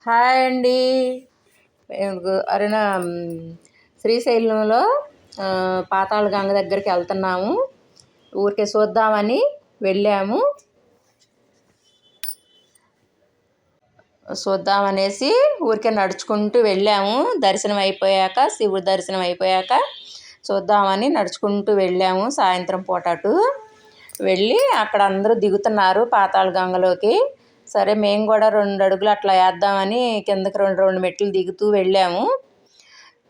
Hi అండి. అరుణ శ్రీశైలంలో పాతాళ గంగ దగ్గరికి వెళ్తున్నాము. ఊరికే చూద్దామని వెళ్ళాము. చూద్దామనేసి ఊరికే నడుచుకుంటూ వెళ్ళాము. దర్శనం అయిపోయాక, శివుడి దర్శనం అయిపోయాక చూద్దామని నడుచుకుంటూ వెళ్ళాము. సాయంత్రం పూట అటు వెళ్ళి అక్కడ అందరూ దిగుతున్నారు పాతాళ గంగలోకి. సరే మేము కూడా 2 అడుగులు అట్లా వేద్దామని కిందకి 2 మెట్లు దిగుతూ వెళ్ళాము.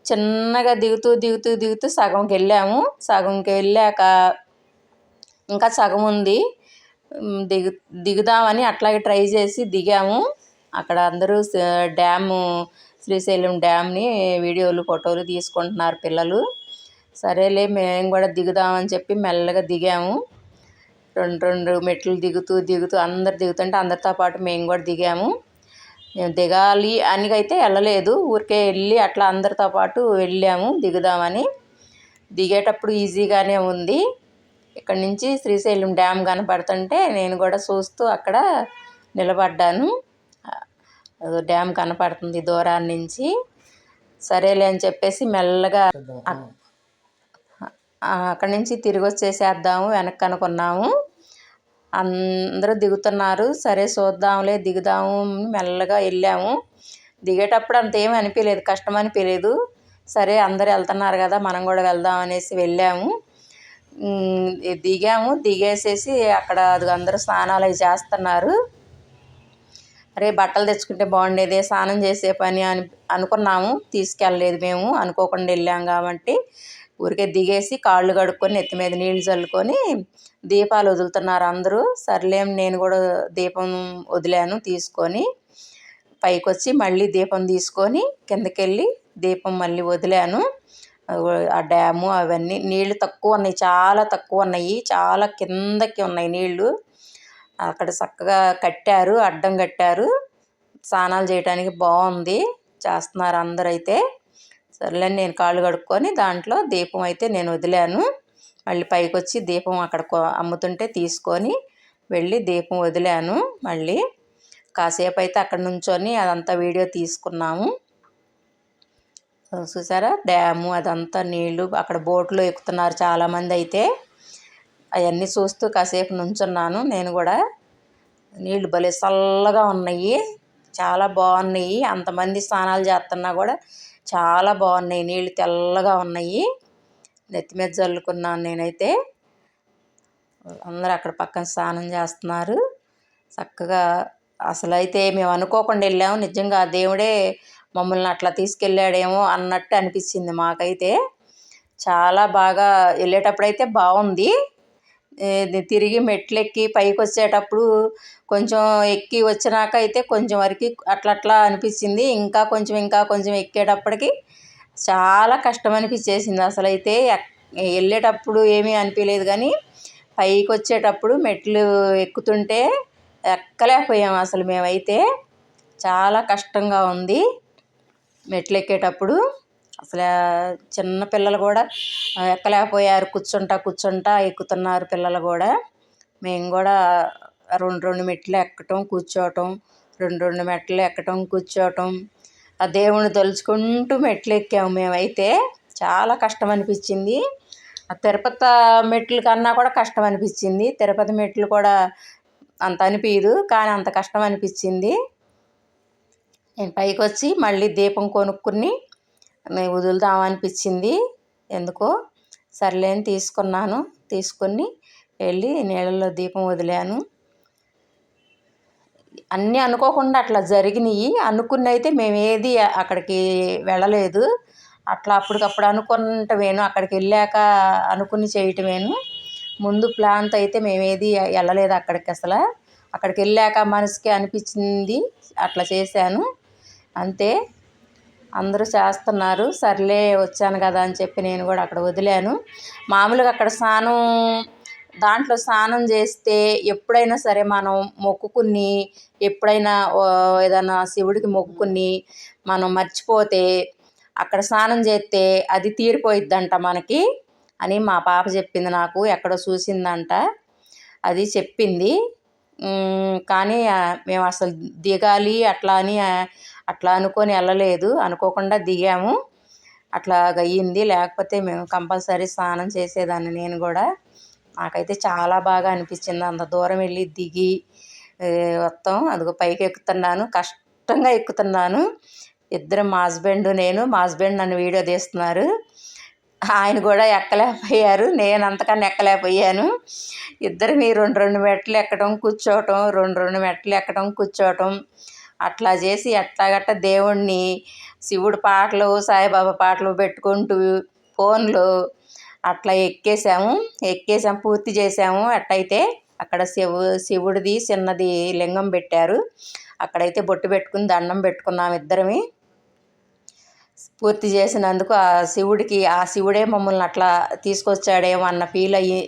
చిన్నగా దిగుతూ దిగుతూ దిగుతూ సగంకి వెళ్ళాము. సగంకి వెళ్ళాక ఇంకా సగం ఉంది. దిగుదామని అట్లాగే ట్రై చేసి దిగాము. అక్కడ అందరూ డ్యాము, శ్రీశైలం డ్యామ్ని వీడియోలు ఫోటోలు తీసుకుంటున్నారు పిల్లలు. సరేలే మేము కూడా దిగుదామని చెప్పి మెల్లగా దిగాము. 2 మెట్లు దిగుతూ దిగుతూ అందరు దిగుతుంటే అందరితో పాటు మేము కూడా దిగాము. మేము దిగాలి అని అయితే వెళ్ళలేదు, ఊరికే వెళ్ళి అట్లా అందరితో పాటు వెళ్ళాము దిగుదామని. దిగేటప్పుడు ఈజీగానే ఉంది. ఇక్కడ నుంచి శ్రీశైలం డ్యామ్ కనపడుతుంటే నేను కూడా చూస్తూ అక్కడ నిలబడ్డాను. డ్యామ్ కనపడుతుంది దూరాన్ని నుంచి. సరేలే అని చెప్పేసి మెల్లగా అక్కడి నుంచి తిరిగి వచ్చేసేద్దాము వెనక్కి అనుకున్నాము. అందరూ దిగుతున్నారు. సరే చూద్దాంలే దిగుదాము మెల్లగా వెళ్ళాము. దిగేటప్పుడు అంత ఏమీ అనిపించలేదు, కష్టం అనిపించలేదు. సరే అందరూ వెళ్తున్నారు కదా మనం కూడా వెళ్దాం అనేసి వెళ్ళాము. దిగేసేసి అక్కడ అందరూ స్నానాలు అవి చేస్తున్నారు. అరే బట్టలు తెచ్చుకుంటే బాగుండేదే, స్నానం చేసే పని అనుకున్నాము. తీసుకెళ్ళలేదు, మేము అనుకోకుండా వెళ్ళాం కాబట్టి. ఊరికే దిగేసి కాళ్ళు కడుక్కొని నెత్తి మీద నీళ్లు చల్లుకొని దీపాలు వదులుతున్నారు అందరూ. సర్లేం నేను కూడా దీపం వదిలాను తీసుకొని. పైకి వచ్చి మళ్ళీ దీపం తీసుకొని కిందకి వెళ్ళి దీపం మళ్ళీ వదిలాను. ఆ డ్యాము అవన్నీ నీళ్ళు తక్కువ ఉన్నాయి, చాలా తక్కువ ఉన్నాయి, చాలా కిందకి ఉన్నాయి నీళ్ళు. అక్కడ చక్కగా కట్టారు, అడ్డం కట్టారు. స్నానాలు చేయడానికి బాగుంది, చేస్తున్నారు అందరూ అయితే. సర్లే నేను కాళ్ళు కడుక్కొని దాంట్లో దీపం అయితే నేను వదిలాను. మళ్ళీ పైకి వచ్చి దీపం అక్కడ అమ్ముతుంటే తీసుకొని వెళ్ళి దీపం వదిలాను. మళ్ళీ కాసేపు అయితే అక్కడ నుంచొని అదంతా వీడియో తీసుకున్నాము. చూసారా డ్యాము అదంతా నీళ్ళు, అక్కడ బోట్లో ఎక్కుతున్నారు చాలామంది అయితే. అవన్నీ చూస్తూ కాసేపు నుంచున్నాను నేను కూడా. నీళ్ళు భలే చల్లగా ఉన్నాయి, చాలా బాగున్నాయి. అంతమంది స్నానాలు చేస్తున్నా కూడా చాలా బాగున్నాయి, నీళ్ళు తెల్లగా ఉన్నాయి. నెత్తి మీద చల్లుకున్నాను నేనైతే. అందరూ అక్కడ పక్కన స్నానం చేస్తున్నారు చక్కగా. అసలు అయితే మేము అనుకోకుండా వెళ్ళాము, నిజంగా ఆ దేవుడే మమ్మల్ని అట్లా తీసుకెళ్ళాడేమో అన్నట్టు అనిపించింది మాకైతే. చాలా బాగా వెళ్ళేటప్పుడు అయితే బాగుంది. తిరిగి మెట్లెక్కి పైకి వచ్చేటప్పుడు కొంచెం ఎక్కి వచ్చినాక అయితే కొంచెం వరకు అట్లా అనిపించింది. ఇంకా కొంచెం ఎక్కేటప్పటికి చాలా కష్టం అనిపించేసింది. అసలు అయితే వెళ్ళేటప్పుడు ఏమీ అనిపించలేదు, కానీ పైకి వచ్చేటప్పుడు మెట్లు ఎక్కుతుంటే ఎక్కలేకపోయాము అసలు మేమైతే. చాలా కష్టంగా ఉంది మెట్లు ఎక్కేటప్పుడు. అసలు చిన్న పిల్లలు కూడా ఎక్కలేకపోయారు, కూర్చుంటా ఎక్కుతున్నారు పిల్లలు కూడా. మేము కూడా 2 మెట్లు ఎక్కటం కూర్చోవటం, 2 మెట్లు ఎక్కటం కూర్చోవటం, ఆ దేవుని తలుచుకుంటూ మెట్లు ఎక్కాము మేమైతే. చాలా కష్టం అనిపించింది. ఆ తిరుపతి మెట్లు కన్నా కూడా కష్టం అనిపించింది. తిరుపతి మెట్లు కూడా అంత అనిపించదు, కానీ అంత కష్టం అనిపించింది. నేను పైకి వచ్చి మళ్ళీ దీపం కొనుక్కుని వదులుదామనిపించింది ఎందుకో. సర్లే అని తీసుకొని వెళ్ళి నీళ్ళలో దీపం వదిలాను. అన్నీ అనుకోకుండా అట్లా జరిగినాయి. అనుకున్న అయితే మేము ఏది అక్కడికి వెళ్ళలేదు, అట్లా అప్పటికప్పుడు అనుకుంటమేను, అక్కడికి వెళ్ళాక అనుకుని చేయటమేను. ముందు ప్లాన్తో అయితే మేమేది వెళ్ళలేదు అక్కడికి అసలు. అక్కడికి వెళ్ళాక మనసుకి అనిపించింది అట్లా చేశాను అంతే. అందరూ చేస్తున్నారు, సర్లే వచ్చాను కదా అని చెప్పి నేను కూడా అక్కడ వదిలాను. మామూలుగా అక్కడ దాంట్లో స్నానం చేస్తే ఎప్పుడైనా సరే మనం మొక్కుకుని, ఎప్పుడైనా ఏదైనా శివుడికి మొక్కుకుని మనం మర్చిపోతే అక్కడ స్నానం చేస్తే అది తీరిపోయిద్దంట మనకి అని మా పాప చెప్పింది నాకు. ఎక్కడో చూసిందంట, అది చెప్పింది. కానీ మేము అసలు దిగాలి అట్లా అని అట్లా అనుకొని వెళ్ళలేదు, అనుకోకుండా దిగాము. అట్లాగ అయ్యింది. లేకపోతే మేము కంపల్సరీ స్నానం చేసేదాన్ని నేను కూడా. నాకైతే చాలా బాగా అనిపించింది అంత దూరం వెళ్ళి దిగి మొత్తం అదిగో పైకి ఎక్కుతున్నాను, కష్టంగా ఎక్కుతున్నాను. ఇద్దరం, మా హస్బెండ్ నన్ను వీడియో తీస్తున్నారు. ఆయన కూడా ఎక్కలేకపోయారు, నేను అంతకన్నా ఎక్కలేకపోయాను. ఇద్దరం ఈ 2 మెట్లు ఎక్కడం కూర్చోవటం, 2 మెట్లు ఎక్కడం కూర్చోవటం అట్లా చేసి ఎట్లాగట్ట దేవుణ్ణి, శివుడు పాటలు, సాయిబాబా పాటలు పెట్టుకుంటూ ఫోన్లో అట్లా ఎక్కేసాము, పూర్తి చేసాము. అట్టయితే అక్కడ శివుడిది చిన్నది లింగం పెట్టారు. అక్కడైతే బొట్టు పెట్టుకుని దండం పెట్టుకున్నాము ఇద్దరమి. పూర్తి చేసినందుకు ఆ శివుడే మమ్మల్ని అట్లా తీసుకొచ్చాడేమో అన్న ఫీల్ అయ్యి